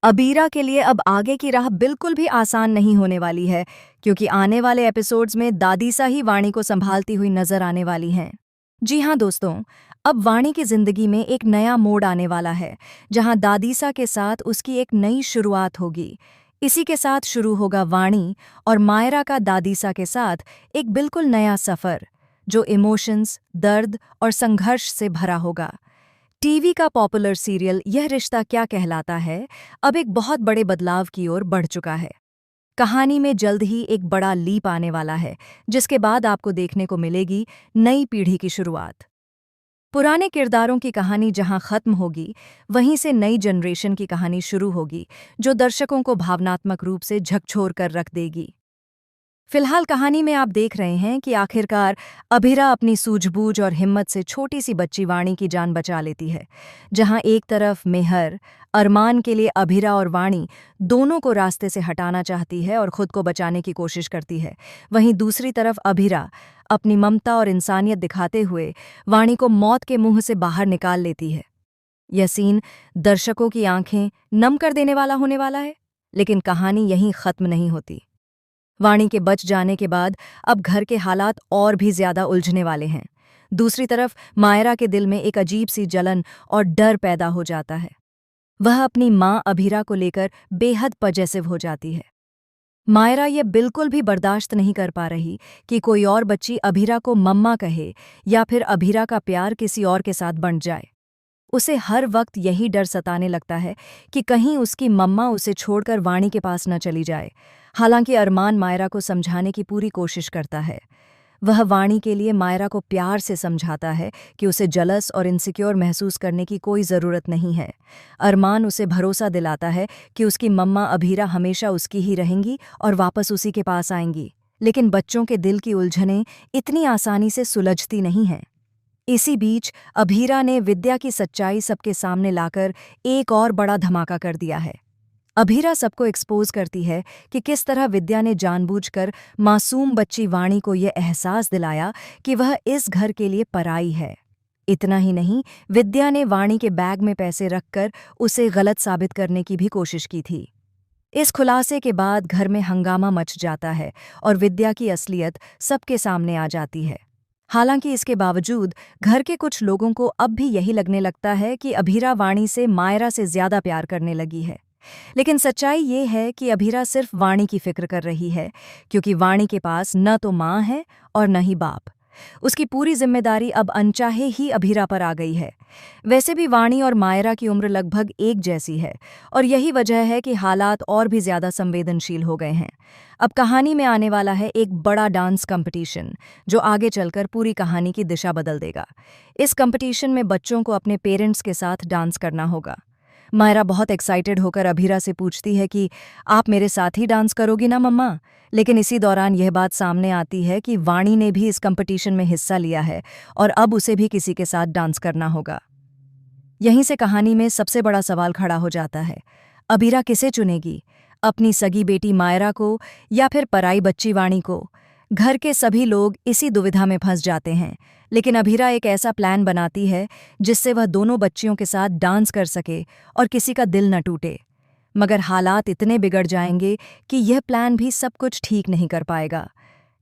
अबीरा के लिए अब आगे की राह बिल्कुल भी आसान नहीं होने वाली है, क्योंकि आने वाले एपिसोड्स में दादीसा ही वाणी को संभालती हुई नजर आने वाली हैं। जी हाँ दोस्तों, अब वाणी की जिंदगी में एक नया मोड़ आने वाला है, जहां दादीसा के साथ उसकी एक नई शुरुआत होगी। इसी के साथ शुरू होगा वाणी और मायरा का दादीसा के साथ एक बिल्कुल नया सफर, जो इमोशंस, दर्द और संघर्ष से भरा होगा। टीवी का पॉपुलर सीरियल यह रिश्ता क्या कहलाता है अब एक बहुत बड़े बदलाव की ओर बढ़ चुका है। कहानी में जल्द ही एक बड़ा लीप आने वाला है, जिसके बाद आपको देखने को मिलेगी नई पीढ़ी की शुरुआत। पुराने किरदारों की कहानी जहां खत्म होगी, वहीं से नई जनरेशन की कहानी शुरू होगी, जो दर्शकों को भावनात्मक रूप से झकझोर कर रख देगी। फिलहाल कहानी में आप देख रहे हैं कि आखिरकार अभिरा अपनी सूझबूझ और हिम्मत से छोटी सी बच्ची वाणी की जान बचा लेती है। जहां एक तरफ मेहर अरमान के लिए अभिरा और वाणी दोनों को रास्ते से हटाना चाहती है और खुद को बचाने की कोशिश करती है, वहीं दूसरी तरफ अभिरा अपनी ममता और इंसानियत दिखाते हुए वाणी को मौत के मुंह से बाहर निकाल लेती है। यह सीन दर्शकों की आंखें नम कर देने वाला होने वाला है, लेकिन कहानी यहीं खत्म नहीं होती। वाणी के बच जाने के बाद अब घर के हालात और भी ज्यादा उलझने वाले हैं। दूसरी तरफ मायरा के दिल में एक अजीब सी जलन और डर पैदा हो जाता है। वह अपनी मां अभिरा को लेकर बेहद पजेसिव हो जाती है। मायरा ये बिल्कुल भी बर्दाश्त नहीं कर पा रही कि कोई और बच्ची अभिरा को मम्मा कहे या फिर अभिरा का प्यार किसी और के साथ बंट जाए। उसे हर वक्त यही डर सताने लगता है कि कहीं उसकी मम्मा उसे छोड़कर वाणी के पास न चली जाए। हालांकि अरमान मायरा को समझाने की पूरी कोशिश करता है। वह वाणी के लिए मायरा को प्यार से समझाता है कि उसे जलस और इनसिक्योर महसूस करने की कोई ज़रूरत नहीं है। अरमान उसे भरोसा दिलाता है कि उसकी मम्मा अभीरा हमेशा उसकी ही रहेंगी और वापस उसी के पास आएंगी। लेकिन बच्चों के दिल की उलझनें इतनी आसानी से सुलझती नहीं हैं। इसी बीच अभीरा ने विद्या की सच्चाई सबके सामने लाकर एक और बड़ा धमाका कर दिया है। अभीरा सबको एक्सपोज करती है कि किस तरह विद्या ने जानबूझकर मासूम बच्ची वाणी को यह एहसास दिलाया कि वह इस घर के लिए पराई है। इतना ही नहीं, विद्या ने वाणी के बैग में पैसे रखकर उसे गलत साबित करने की भी कोशिश की थी। इस खुलासे के बाद घर में हंगामा मच जाता है और विद्या की असलियत सबके सामने आ जाती है। हालांकि इसके बावजूद घर के कुछ लोगों को अब भी यही लगने लगता है कि अभीरा वाणी से मायरा से ज्यादा प्यार करने लगी है। लेकिन सच्चाई ये है कि अभीरा सिर्फ वाणी की फिक्र कर रही है, क्योंकि वाणी के पास न तो माँ है और न ही बाप। उसकी पूरी जिम्मेदारी अब अनचाहे ही अभीरा पर आ गई है। वैसे भी वाणी और मायरा की उम्र लगभग एक जैसी है, और यही वजह है कि हालात और भी ज्यादा संवेदनशील हो गए हैं। अब कहानी में आने वाला है एक बड़ा डांस कंपटीशन, जो आगे चलकर पूरी कहानी की दिशा बदल देगा। इस कंपटीशन में बच्चों को अपने पेरेंट्स के साथ डांस करना होगा। मायरा बहुत एक्साइटेड होकर अभीरा से पूछती है कि आप मेरे साथ ही डांस करोगी ना मम्मा। लेकिन इसी दौरान यह बात सामने आती है कि वाणी ने भी इस कंपटीशन में हिस्सा लिया है और अब उसे भी किसी के साथ डांस करना होगा। यहीं से कहानी में सबसे बड़ा सवाल खड़ा हो जाता है, अभीरा किसे चुनेगी, अपनी सगी बेटी मायरा को या फिर पराई बच्ची वाणी को। घर के सभी लोग इसी दुविधा में फंस जाते हैं, लेकिन अभीरा एक ऐसा प्लान बनाती है जिससे वह दोनों बच्चियों के साथ डांस कर सके और किसी का दिल न टूटे। मगर हालात इतने बिगड़ जाएंगे कि यह प्लान भी सब कुछ ठीक नहीं कर पाएगा।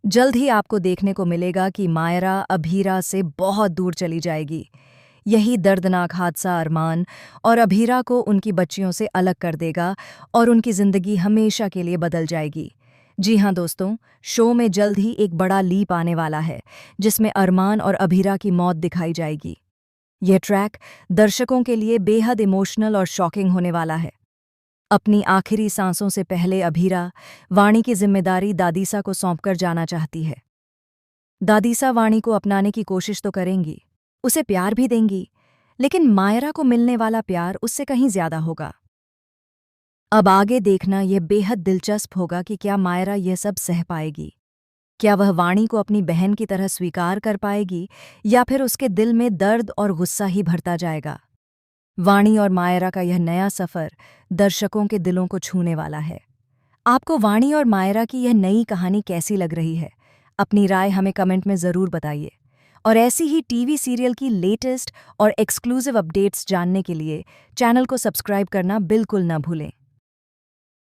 जल्द ही आपको देखने को मिलेगा कि मायरा अभीरा से बहुत दूर चली जाएगी। यही दर्दनाक हादसा अरमान और अभीरा को उनकी बच्चियों से अलग कर देगा और उनकी जिंदगी हमेशा के लिए बदल जाएगी। जी हाँ दोस्तों, शो में जल्द ही एक बड़ा लीप आने वाला है, जिसमें अरमान और अभीरा की मौत दिखाई जाएगी। यह ट्रैक दर्शकों के लिए बेहद इमोशनल और शॉकिंग होने वाला है। अपनी आखिरी सांसों से पहले अभीरा वाणी की जिम्मेदारी दादीसा को सौंपकर जाना चाहती है। दादीसा वाणी को अपनाने की कोशिश तो करेंगी, उसे प्यार भी देंगी, लेकिन मायरा को मिलने वाला प्यार उससे कहीं ज्यादा होगा। अब आगे देखना यह बेहद दिलचस्प होगा कि क्या मायरा यह सब सह पाएगी। क्या वह वाणी को अपनी बहन की तरह स्वीकार कर पाएगी या फिर उसके दिल में दर्द और गुस्सा ही भरता जाएगा। वाणी और मायरा का यह नया सफर दर्शकों के दिलों को छूने वाला है। आपको वाणी और मायरा की यह नई कहानी कैसी लग रही है? अपनी राय हमें कमेंट में ज़रूर बताइए। और ऐसी ही टीवी सीरियल की लेटेस्ट और एक्सक्लूसिव अपडेट्स जानने के लिए चैनल को सब्सक्राइब करना बिल्कुल न भूलें।